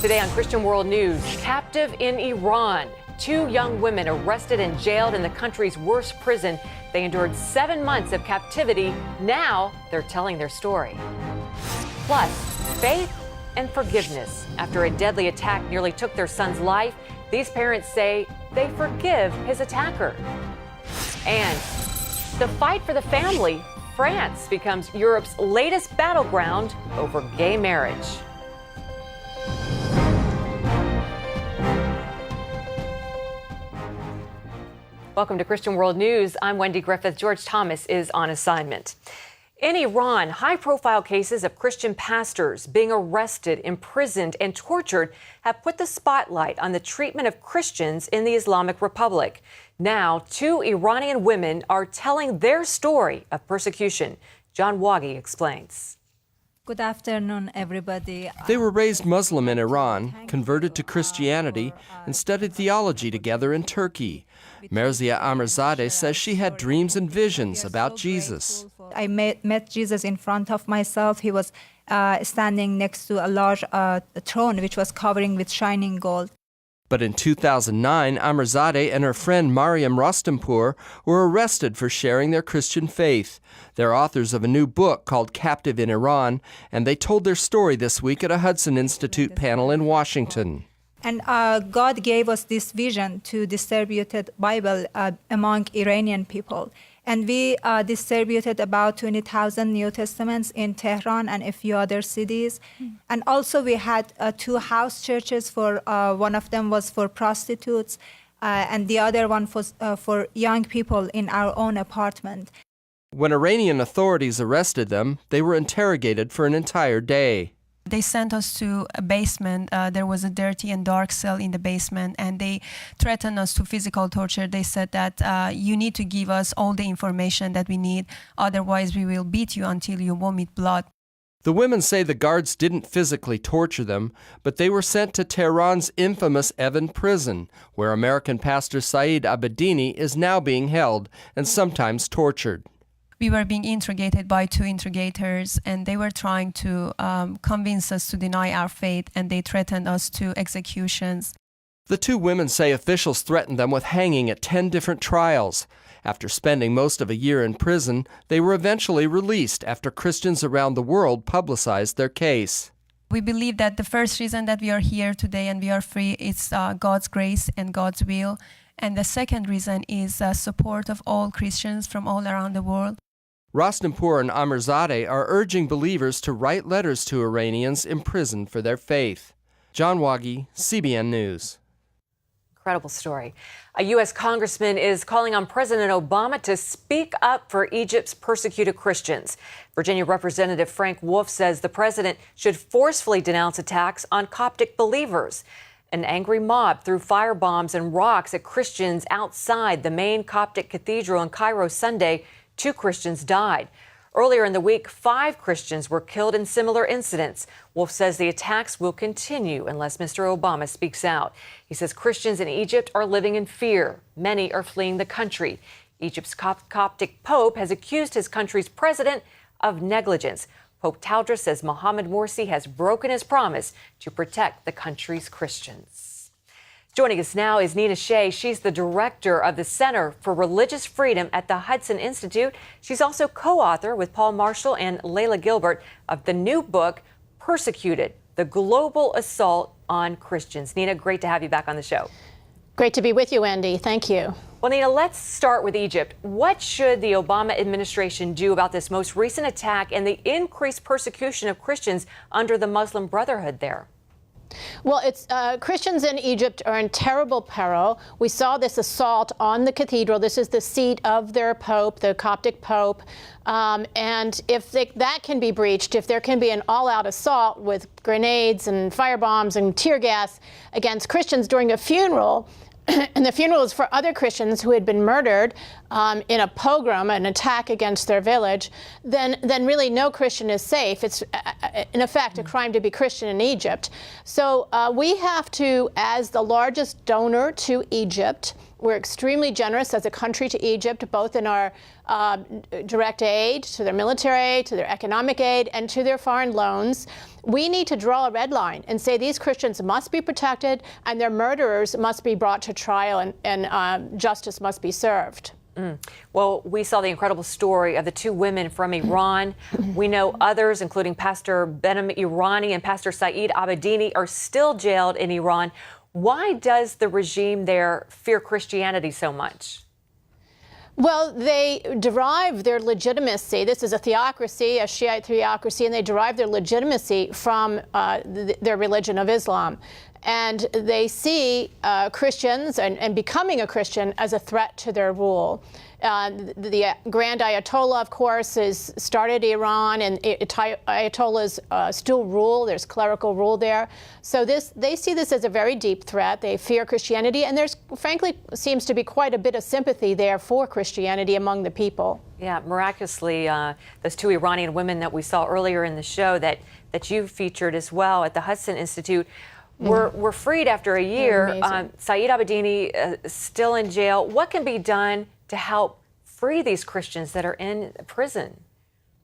Today on Christian World News, captive in Iran. 2 young women arrested and jailed in the country's worst prison. They endured 7 months of captivity. Now they're telling their story. Plus, faith and forgiveness. After a deadly attack nearly took their son's life, these parents say they forgive his attacker. And the fight for the family. France becomes Europe's latest battleground over gay marriage. Welcome to Christian World News. I'm Wendy Griffith. George Thomas is on assignment. In Iran, high-profile cases of Christian pastors being arrested, imprisoned, and tortured have put the spotlight on the treatment of Christians in the Islamic Republic. Now, 2 Iranian women are telling their story of persecution. John Wagi explains. Good afternoon, everybody. They were raised Muslim in Iran, converted to Christianity, and studied theology together in Turkey. Merzia Amirzadeh says she had dreams and visions about Jesus. I met Jesus in front of myself. He was standing next to a large throne, which was covering with shining gold. But in 2009, Amirzadeh and her friend Mariam Rostampour were arrested for sharing their Christian faith. They're authors of a new book called Captive in Iran, and they told their story this week at a Hudson Institute panel in Washington. And God gave us this vision to distribute the Bible among Iranian people. And we distributed about 20,000 New Testaments in Tehran and a few other cities. And also we had 2 house churches. One of them was for prostitutes, and the other one was for young people in our own apartment. When Iranian authorities arrested them, they were interrogated for an entire day. They sent us to a basement. There was a dirty and dark cell in the basement, and they threatened us to physical torture. They said that you need to give us all the information that we need, otherwise we will beat you until you vomit blood. The women say the guards didn't physically torture them, but they were sent to Tehran's infamous Evin prison, where American pastor Saeed Abedini is now being held and sometimes tortured. We were being interrogated by 2 interrogators, and they were trying to convince us to deny our faith, and they threatened us to executions. The 2 women say officials threatened them with hanging at 10 different trials. After spending most of a year in prison, they were eventually released after Christians around the world publicized their case. We believe that the first reason that we are here today and we are free is God's grace and God's will. And the second reason is support of all Christians from all around the world. Rostampour and Amirzadeh are urging believers to write letters to Iranians imprisoned for their faith. John Wagi, CBN News. Incredible story. A U.S. congressman is calling on President Obama to speak up for Egypt's persecuted Christians. Virginia Representative Frank Wolf says the president should forcefully denounce attacks on Coptic believers. An angry mob threw firebombs and rocks at Christians outside the main Coptic cathedral in Cairo Sunday. 2 Christians died. Earlier in the week, 5 Christians were killed in similar incidents. Wolf says the attacks will continue unless Mr. Obama speaks out. He says Christians in Egypt are living in fear. Many are fleeing the country. Egypt's Coptic Pope has accused his country's president of negligence. Pope Tewodros says Mohamed Morsi has broken his promise to protect the country's Christians. Joining us now is Nina Shea. She's the director of the Center for Religious Freedom at the Hudson Institute. She's also co-author with Paul Marshall and Layla Gilbert of the new book, Persecuted, The Global Assault on Christians. Nina, great to have you back on the show. Great to be with you, Wendy. Thank you. Well, Nina, let's start with Egypt. What should the Obama administration do about this most recent attack and the increased persecution of Christians under the Muslim Brotherhood there? Well, Christians in Egypt are in terrible peril. We saw this assault on the cathedral. This is the seat of their pope, the Coptic pope. And if that can be breached, if there can be an all-out assault with grenades and firebombs and tear gas against Christians during a funeral, and the funeral is for other Christians who had been murdered, in a pogrom, an attack against their village, then really no Christian is safe. It's in effect a crime to be Christian in Egypt. So we have to, as the largest donor to Egypt, we're extremely generous as a country to Egypt, both in our direct aid, to their military aid, to their economic aid, and to their foreign loans. We need to draw a red line and say these Christians must be protected and their murderers must be brought to trial and justice must be served. Well, we saw the incredible story of the two women from Iran. We know others, including Pastor Behnam Irani and Pastor Saeed Abedini, are still jailed in Iran. Why does the regime there fear Christianity so much? Well, they derive their legitimacy. This is a theocracy, a Shiite theocracy, and they derive their legitimacy from their religion of Islam. And they see Christians and becoming a Christian as a threat to their rule. The Grand Ayatollah, of course, started Iran, and Ayatollahs still rule. There's clerical rule there. So they see this as a very deep threat. They fear Christianity, and there's, frankly, seems to be quite a bit of sympathy there for Christianity among the people. Yeah, miraculously, those two Iranian women that we saw earlier in the show that you featured as well at the Hudson Institute were freed after a year. Saeed Abedini still in jail. What can be done to help free these Christians that are in prison?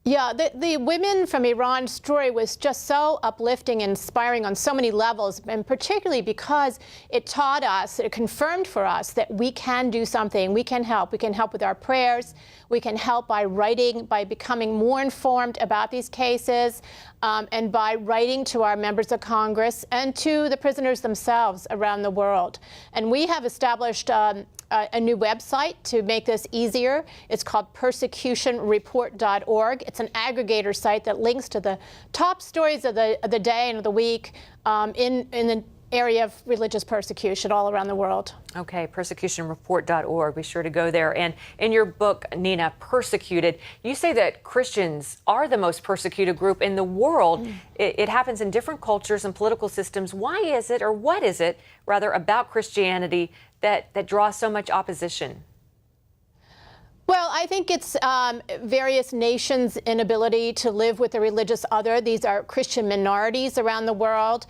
Yeah, the women from Iran's story was just so uplifting and inspiring on so many levels, and particularly because it taught us, it confirmed for us that we can do something. We can help. We can help with our prayers. We can help by writing, by becoming more informed about these cases, and by writing to our members of Congress and to the prisoners themselves around the world. And we have established a new website to make this easier. It's called persecutionreport.org. It's an aggregator site that links to the top stories of the day and of the week in the area of religious persecution all around the world. Okay, persecutionreport.org. Be sure to go there. And in your book, Nina, Persecuted, you say that Christians are the most persecuted group in the world. It happens in different cultures and political systems. Why is it, or what is it, rather, about Christianity that draws so much opposition? Well, I think it's various nations' inability to live with the religious other. These are Christian minorities around the world.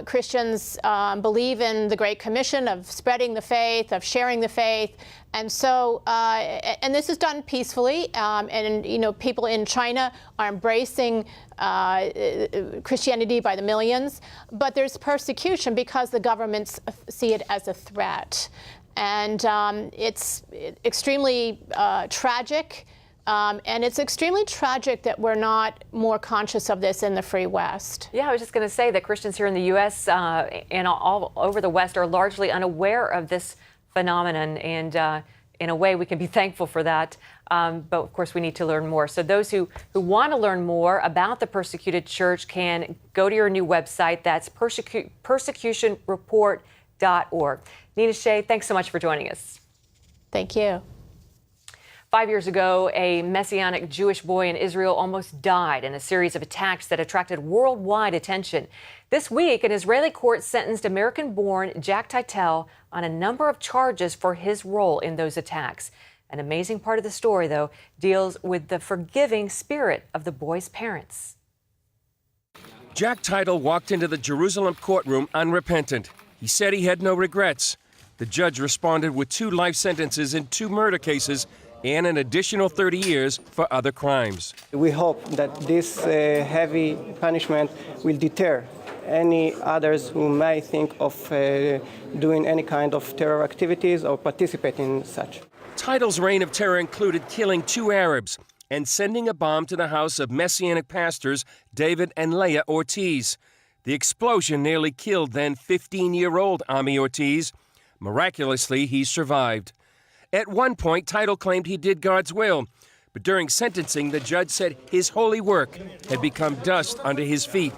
Christians believe in the Great Commission of spreading the faith, of sharing the faith. And so, and this is done peacefully. And, you know, people in China are embracing Christianity by the millions. But there's persecution because the governments see it as a threat. And it's extremely tragic, and it's extremely tragic that we're not more conscious of this in the Free West. Yeah, I was just going to say that Christians here in the U.S. And all over the West are largely unaware of this phenomenon, and in a way we can be thankful for that. But of course we need to learn more. So those who want to learn more about the persecuted church can go to your new website. That's persecutionreport.org. Nina Shea, thanks so much for joining us. Thank you. 5 years ago, a Messianic Jewish boy in Israel almost died in a series of attacks that attracted worldwide attention. This week, an Israeli court sentenced American-born Jack Titel on a number of charges for his role in those attacks. An amazing part of the story, though, deals with the forgiving spirit of the boy's parents. Jack Titel walked into the Jerusalem courtroom unrepentant. He said he had no regrets. The judge responded with 2 life sentences in 2 murder cases and an additional 30 years for other crimes. We hope that this heavy punishment will deter any others who may think of doing any kind of terror activities or participating in such. Titel's reign of terror included killing 2 Arabs and sending a bomb to the house of Messianic pastors David and Leah Ortiz. The explosion nearly killed then 15-year-old Ami Ortiz. Miraculously, he survived. At one point, Titel claimed he did God's will, but during sentencing, the judge said his holy work had become dust under his feet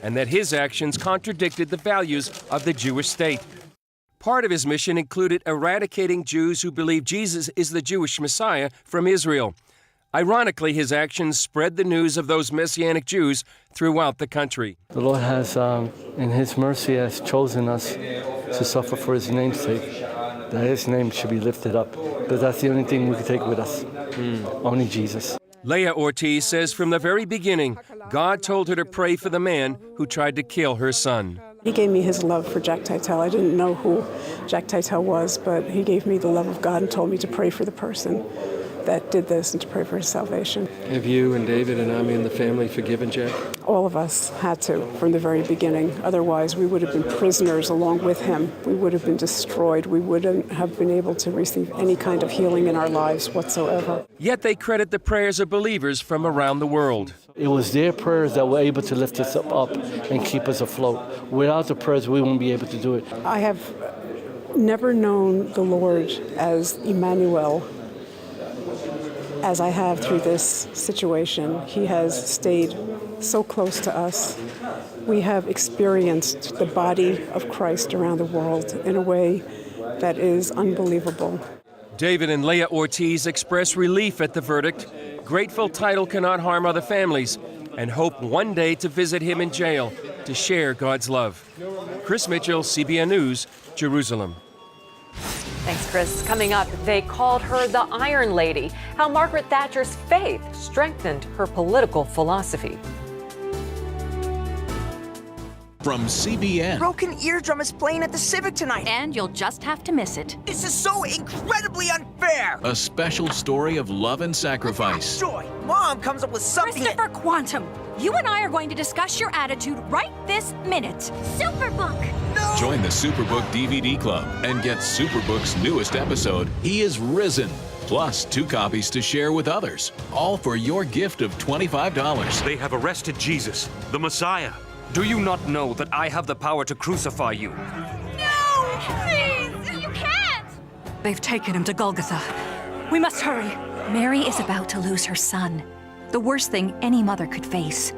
and that his actions contradicted the values of the Jewish state. Part of his mission included eradicating Jews who believe Jesus is the Jewish Messiah from Israel. Ironically, his actions spread the news of those Messianic Jews throughout the country. The Lord has, in His mercy, has chosen us to suffer for His name's sake, that His name should be lifted up But that's the only thing we can take with us. Only Jesus. Leah Ortiz says from the very beginning, God told her to pray for the man who tried to kill her son. He gave me his love for Jack Titel. I didn't know who Jack Titel was, but he gave me the love of God and told me to pray for the person that did this and to pray for his salvation. Have you and David and Ami and the family forgiven Jack? All of us had to from the very beginning. Otherwise, we would have been prisoners along with him. We would have been destroyed. We wouldn't have been able to receive any kind of healing in our lives whatsoever. Yet they credit the prayers of believers from around the world. It was their prayers that were able to lift us up and keep us afloat. Without the prayers, we won't be able to do it. I have never known the Lord as Emmanuel as I have through this situation. He has stayed so close to us. We have experienced the body of Christ around the world in a way that is unbelievable. David and Leah Ortiz express relief at the verdict, grateful Title cannot harm other families, and hope one day to visit him in jail to share God's love. Chris Mitchell, CBN News, Jerusalem. Thanks, Chris. Coming up, they called her the Iron Lady, how Margaret Thatcher's faith strengthened her political philosophy. From CBN. Broken Eardrum is playing at the Civic tonight. And you'll just have to miss it. This is so incredibly unfair. A special story of love and sacrifice. Joy, Mom comes up with something. Christopher Quantum, you and I are going to discuss your attitude right this minute. Superbook. No. Join the Superbook DVD Club and get Superbook's newest episode, He is Risen. Plus 2 copies to share with others. All for your gift of $25. They have arrested Jesus, the Messiah. Do you not know that I have the power to crucify you? No! Please! You can't! They've taken him to Golgotha. We must hurry. Mary is about to lose her son. The worst thing any mother could face.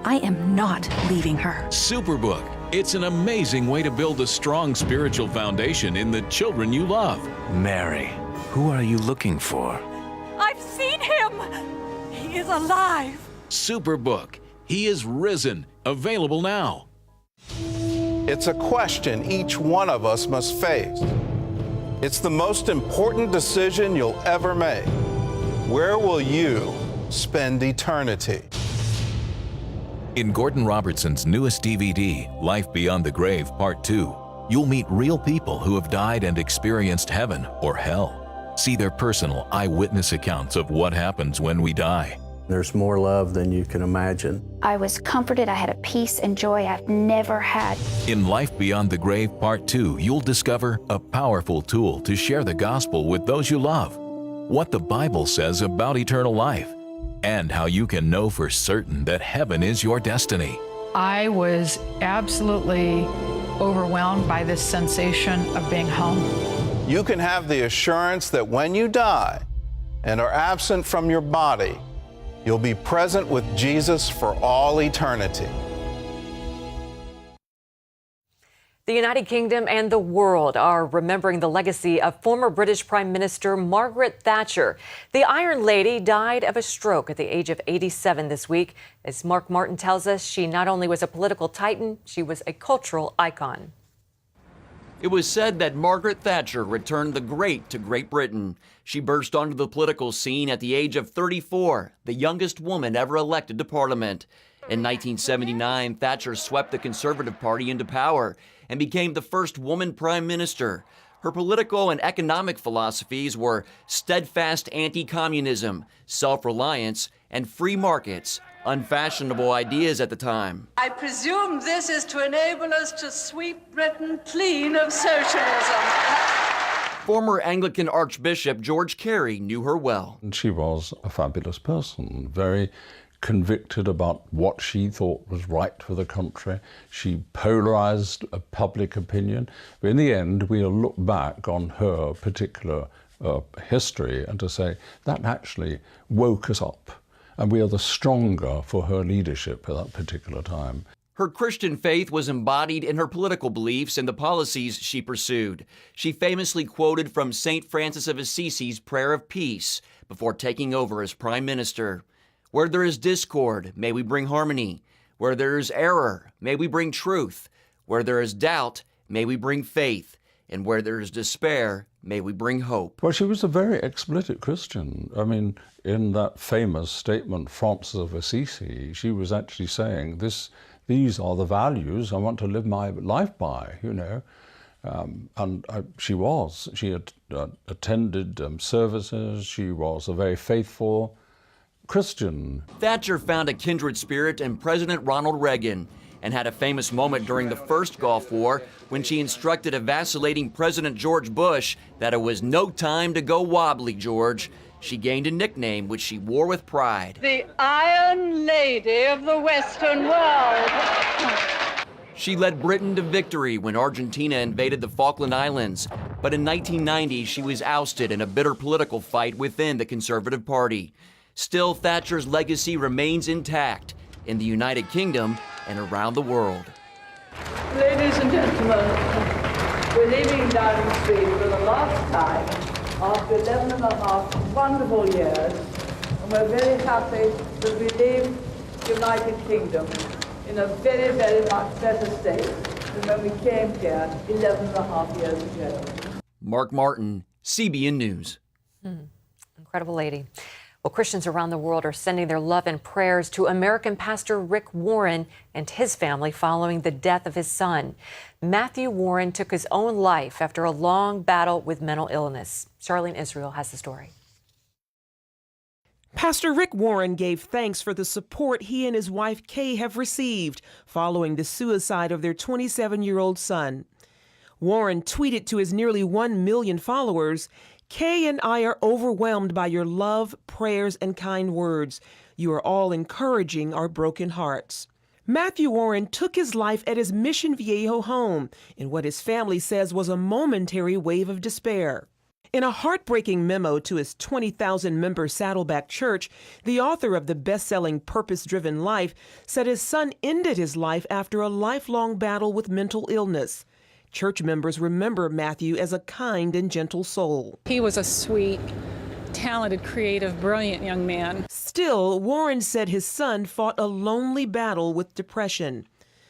I am not leaving her. Superbook. It's an amazing way to build a strong spiritual foundation in the children you love. Mary, who are you looking for? I've seen him! He is alive! Superbook. He is Risen. Available now. It's a question each one of us must face. It's the most important decision you'll ever make. Where will you spend eternity? In Gordon Robertson's newest DVD, Life Beyond the Grave Part 2, you'll meet real people who have died and experienced heaven or hell. See their personal eyewitness accounts of what happens when we die. There's more love than you can imagine. I was comforted. I had a peace and joy I've never had. In Life Beyond the Grave Part 2, you'll discover a powerful tool to share the gospel with those you love, what the Bible says about eternal life, and how you can know for certain that heaven is your destiny. I was absolutely overwhelmed by this sensation of being home. You can have the assurance that when you die and are absent from your body, you'll be present with Jesus for all eternity. The United Kingdom and the world are remembering the legacy of former British Prime Minister Margaret Thatcher. The Iron Lady died of a stroke at the age of 87 this week. As Mark Martin tells us, she not only was a political titan, she was a cultural icon. It was said that Margaret Thatcher returned the great to Great Britain. She burst onto the political scene at the age of 34, the youngest woman ever elected to Parliament. In 1979, Thatcher swept the Conservative Party into power and became the first woman prime minister. Her political and economic philosophies were steadfast anti-communism, self-reliance, and free markets, unfashionable ideas at the time. I presume this is to enable us to sweep Britain clean of socialism. Former Anglican Archbishop George Carey knew her well. She was a fabulous person, very convicted about what she thought was right for the country. She polarized public opinion. But in the end, we'll look back on her particular history and to say that actually woke us up. And we are the stronger for her leadership at that particular time. Her Christian faith was embodied in her political beliefs and the policies she pursued. She famously quoted from St. Francis of Assisi's Prayer of Peace before taking over as Prime Minister. Where there is discord, may we bring harmony. Where there is error, may we bring truth. Where there is doubt, may we bring faith. And where there is despair, may we bring hope. Well, she was a very explicit Christian. I mean, in that famous statement, Francis of Assisi, she was actually saying, these are the values I want to live my life by, you know. She had attended services, she was a very faithful Christian. Thatcher found a kindred spirit in President Ronald Reagan and had a famous moment during the first Gulf War when she instructed a vacillating President George Bush that it was no time to go wobbly, George. She gained a nickname which she wore with pride. The Iron Lady of the Western world. She led Britain to victory when Argentina invaded the Falkland Islands. But in 1990, she was ousted in a bitter political fight within the Conservative Party. Still, Thatcher's legacy remains intact in the United Kingdom and around the world. Ladies and gentlemen, we're leaving Downing Street for the last time after 11 and a half wonderful years, and we're very happy that we leave the United Kingdom in a very, very much better state than when we came here 11 and a half years ago. Mark Martin, CBN News. Incredible lady. Well, Christians around the world are sending their love and prayers to American pastor Rick Warren and his family following the death of his son. Matthew Warren took his own life after a long battle with mental illness. Charlene Israel has the story. Pastor Rick Warren gave thanks for the support he and his wife Kay have received following the suicide of their 27-year-old son. Warren tweeted to his nearly 1 million followers, "Kay and I are overwhelmed by your love, prayers, and kind words. You are all encouraging our broken hearts." Matthew Warren took his life at his Mission Viejo home in what his family says was a momentary wave of despair. In a heartbreaking memo to his 20,000-member Saddleback Church, the author of the best-selling Purpose-Driven Life said his son ended his life after a lifelong battle with mental illness. Church members remember Matthew as a kind and gentle soul. He was a sweet, talented, creative, brilliant young man. Still, Warren said his son fought a lonely battle with depression.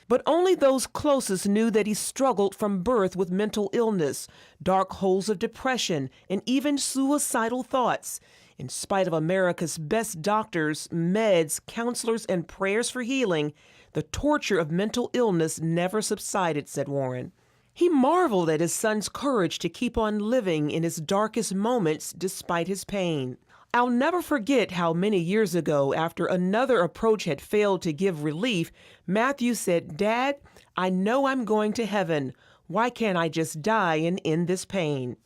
But only those closest knew that he struggled from birth with mental illness, dark holes of depression, and even suicidal thoughts. In spite of America's best doctors, meds, counselors, and prayers for healing, the torture of mental illness never subsided, said Warren. He marveled at his son's courage to keep on living in his darkest moments despite his pain. I'll never forget how many years ago, after another approach had failed to give relief, Matthew said, "Dad, I know I'm going to heaven. Why can't I just die and end this pain?"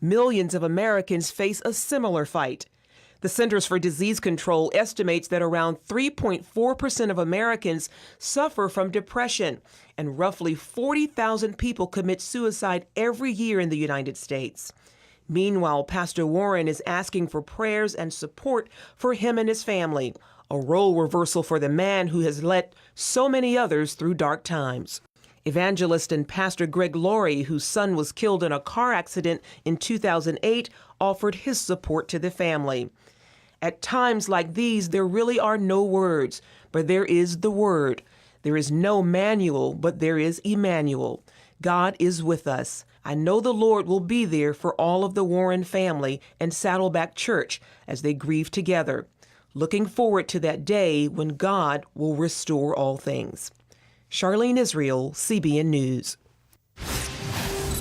Millions of Americans face a similar fight. The Centers for Disease Control estimates that around 3.4% of Americans suffer from depression, and roughly 40,000 people commit suicide every year in the United States. Meanwhile, Pastor Warren is asking for prayers and support for him and his family, a role reversal for the man who has led so many others through dark times. Evangelist and Pastor Greg Laurie, whose son was killed in a car accident in 2008, offered his support to the family. At times like these, there really are no words, but there is the Word. There is no manual, but there is Emmanuel. God is with us. I know the Lord will be there for all of the Warren family and Saddleback Church as they grieve together. Looking forward to that day when God will restore all things. Charlene Israel, CBN News.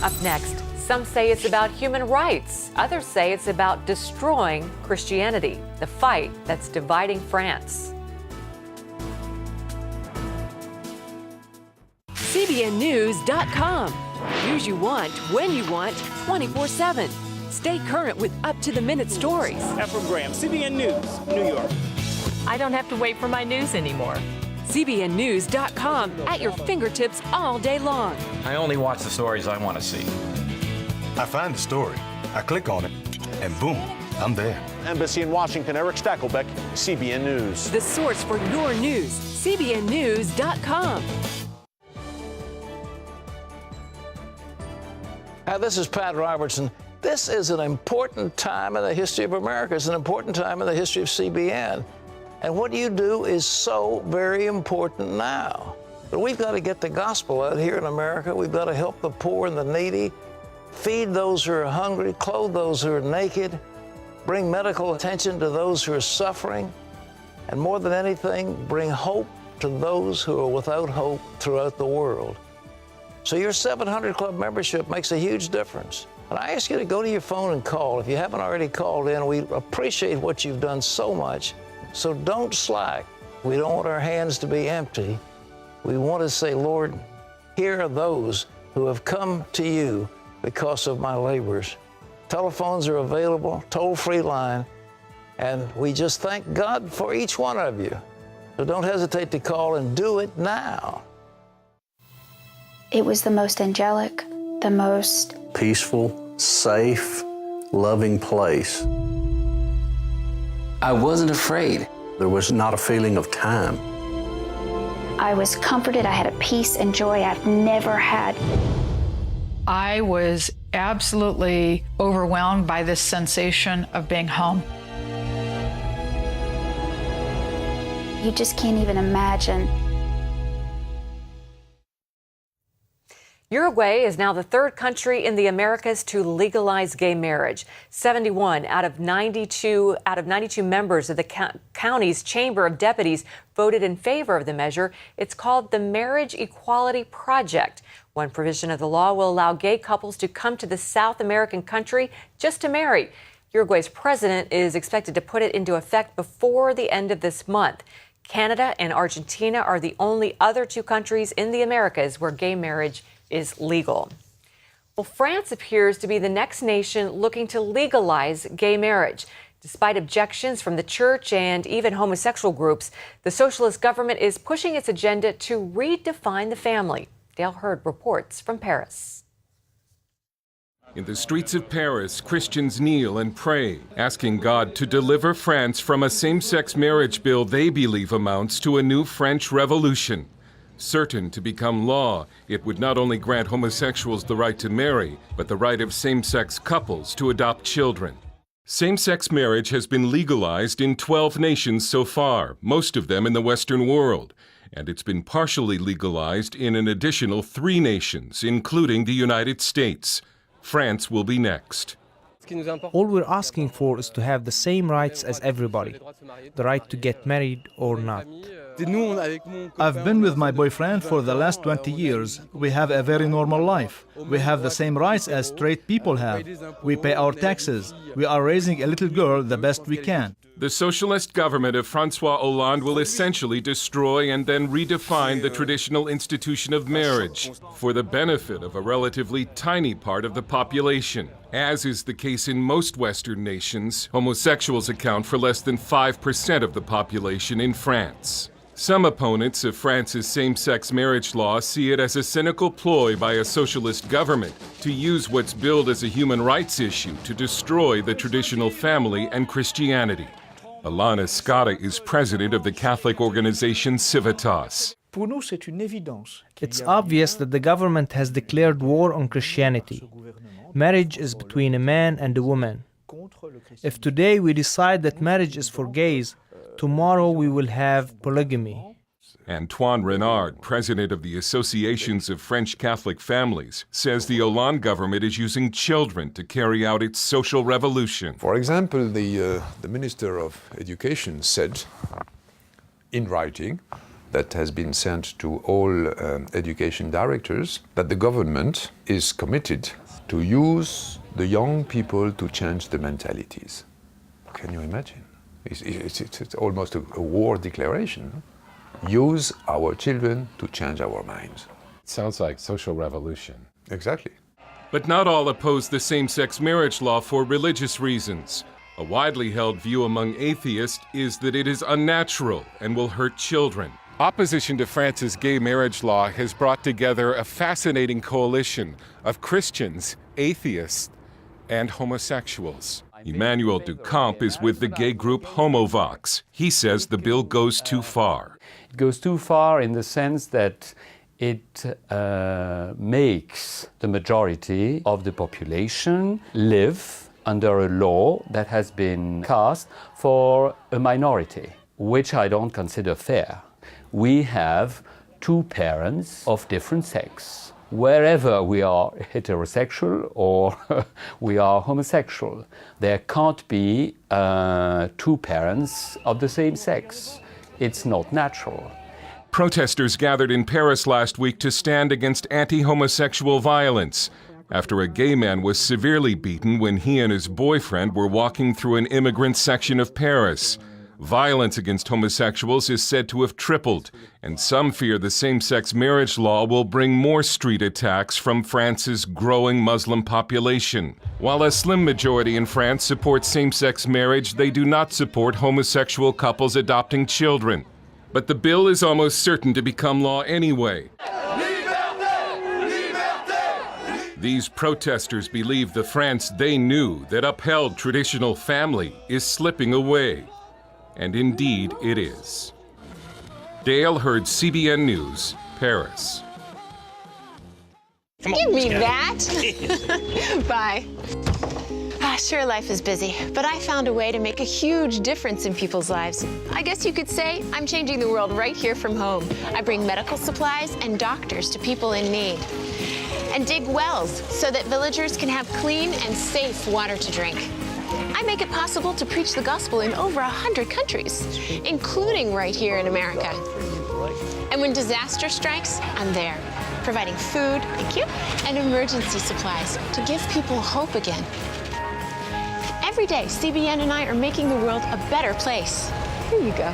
Up next, some say it's about human rights. Others say it's about destroying Christianity, the fight that's dividing France. CBNnews.com. News you want, when you want, 24/7. Stay current with up-to-the-minute stories. Ephraim Graham, CBN News, New York. I don't have to wait for my news anymore. CBNnews.com at your fingertips all day long. I only watch the stories I want to see. I find the story, I click on it, and boom, I'm there. Embassy in Washington, Eric Stakelbeck, CBN News. The source for your news, CBNnews.com. Hi, this is Pat Robertson. This is an important time in the history of America. It's an important time in the history of CBN. And what you do is so very important now. But we've got to get the gospel out here in America. We've got to help the poor and the needy. feed those who are hungry, clothe those who are naked, bring medical attention to those who are suffering, and more than anything, bring hope to those who are without hope throughout the world. So your 700 Club membership makes a huge difference. And I ask you to go to your phone and call. If you haven't already called in, we appreciate what you've done so much. So don't slack. We don't want our hands to be empty. We want to say, Lord, here are those who have come to you because of my labors. Telephones are available, toll-free line, and we just thank God for each one of you. So don't hesitate to call and do it now. It was the most angelic, the most Peaceful, safe, loving place. I wasn't afraid. There was not a feeling of time. I was comforted. I had a peace and joy I've never had. I was absolutely overwhelmed by this sensation of being home. You just can't even imagine. Uruguay is now the third country in the Americas to legalize gay marriage. 71 out of 92 members of the county's Chamber of Deputies voted in favor of the measure. It's called the Marriage Equality Project. One provision of the law will allow gay couples to come to the South American country just to marry. Uruguay's president is expected to put it into effect before the end of this month. Canada and Argentina are the only other two countries in the Americas where gay marriage is legal. Well, France appears to be the next nation looking to legalize gay marriage. Despite objections from the church and even homosexual groups, the socialist government is pushing its agenda to redefine the family. Dale Hurd reports from Paris. In the streets of Paris, Christians kneel and pray, asking God to deliver France from a same-sex marriage bill they believe amounts to a new French revolution. Certain to become law, it would not only grant homosexuals the right to marry, but the right of same-sex couples to adopt children. Same-sex marriage has been legalized in 12 nations so far, most of them in the Western world, and it's been partially legalized in an additional 3 nations, including the United States. France will be next. All we're asking for is to have the same rights as everybody, the right to get married or not. I've been with my boyfriend for the last 20 years. We have a very normal life. We have the same rights as straight people have. We pay our taxes. We are raising a little girl the best we can. The socialist government of François Hollande will essentially destroy and then redefine the traditional institution of marriage for the benefit of a relatively tiny part of the population. As is the case in most Western nations, homosexuals account for less than 5% of the population in France. Some opponents of France's same-sex marriage law see it as a cynical ploy by a socialist government to use what's billed as a human rights issue to destroy the traditional family and Christianity. Alana Scotta is president of the Catholic organization Civitas. It's obvious that the government has declared war on Christianity. Marriage is between a man and a woman. If today we decide that marriage is for gays, tomorrow we will have polygamy. Antoine Renard, president of the Associations of French Catholic Families, says the Hollande government is using children to carry out its social revolution. For example, the Minister of Education said in writing that has been sent to all education directors that the government is committed to use the young people to change the mentalities. Can you imagine? It's almost a war declaration. Use our children to change our minds. It sounds like social revolution. Exactly. But not all oppose the same-sex marriage law for religious reasons. A widely held view among atheists is that it is unnatural and will hurt children. Opposition to France's gay marriage law has brought together a fascinating coalition of Christians, atheists, and homosexuals. Emmanuel Ducamp is with the gay group Homovox. He says the bill goes too far. It goes too far in the sense that it makes the majority of the population live under a law that has been cast for a minority, which I don't consider fair. We have 2 parents of different sex wherever we are heterosexual or we are homosexual. There can't be two parents of the same sex. It's not natural. Protesters gathered in Paris last week to stand against anti-homosexual violence after a gay man was severely beaten when he and his boyfriend were walking through an immigrant section of Paris. Violence against homosexuals is said to have tripled, and some fear the same-sex marriage law will bring more street attacks from France's growing Muslim population. While a slim majority in France support same-sex marriage, they do not support homosexual couples adopting children. But the bill is almost certain to become law anyway. These protesters believe the France they knew that upheld traditional family is slipping away. And indeed it is. Dale Hurd, CBN News, Paris. Give me that. Bye. Sure, life is busy, but I found a way to make a huge difference in people's lives. I guess you could say I'm changing the world right here from home. I bring medical supplies and doctors to people in need, and dig wells so that villagers can have clean and safe water to drink. I make it possible to preach the gospel in over 100 countries, including right here in America. And when disaster strikes, I'm there, providing food, thank you, and emergency supplies to give people hope again. Every day, CBN and I are making the world a better place. Here you go.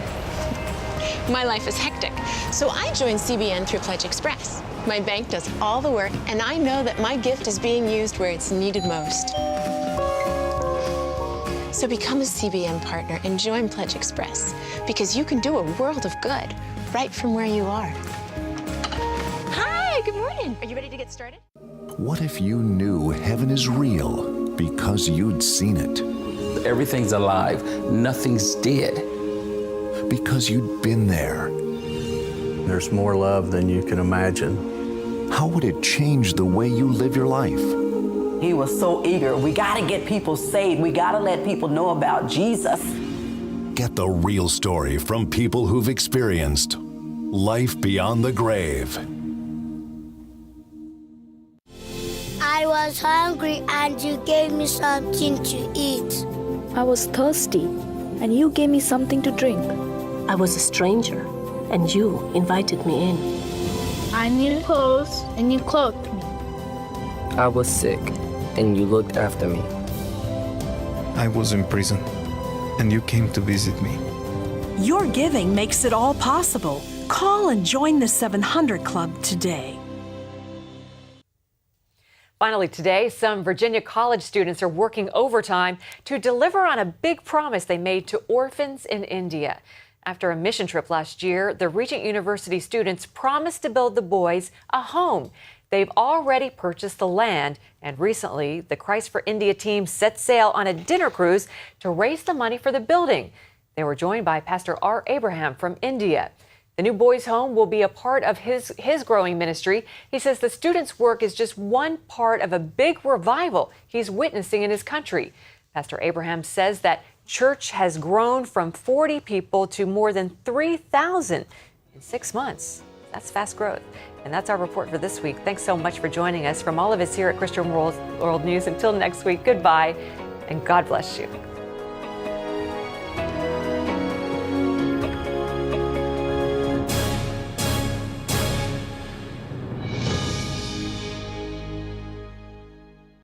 My life is hectic, so I joined CBN through Pledge Express. My bank does all the work, and I know that my gift is being used where it's needed most. So become a CBN partner and join Pledge Express, because you can do a world of good right from where you are. Hi, good morning. Are you ready to get started? What if you knew heaven is real because you'd seen it? Everything's alive, nothing's dead. Because you'd been there. There's more love than you can imagine. How would it change the way you live your life? He was so eager. We got to get people saved. We got to let people know about Jesus. Get the real story from people who've experienced life beyond the grave. I was hungry and you gave me something to eat. I was thirsty and you gave me something to drink. I was a stranger and you invited me in. I needed clothes and you clothed me. I was sick and you looked after me. I was in prison and you came to visit me. Your giving makes it all possible. Call and join the 700 Club today. Finally today, some Virginia college students are working overtime to deliver on a big promise they made to orphans in India. After a mission trip last year, the Regent University students promised to build the boys a home. They've already purchased the land, and recently, the Christ for India team set sail on a dinner cruise to raise the money for the building. They were joined by Pastor R. Abraham from India. The new boys' home will be a part of his growing ministry. He says the students' work is just one part of a big revival he's witnessing in his country. Pastor Abraham says that church has grown from 40 people to more than 3,000 in 6 months. That's fast growth. And that's our report for this week. Thanks so much for joining us. From all of us here at Christian World News, until next week, goodbye and God bless you.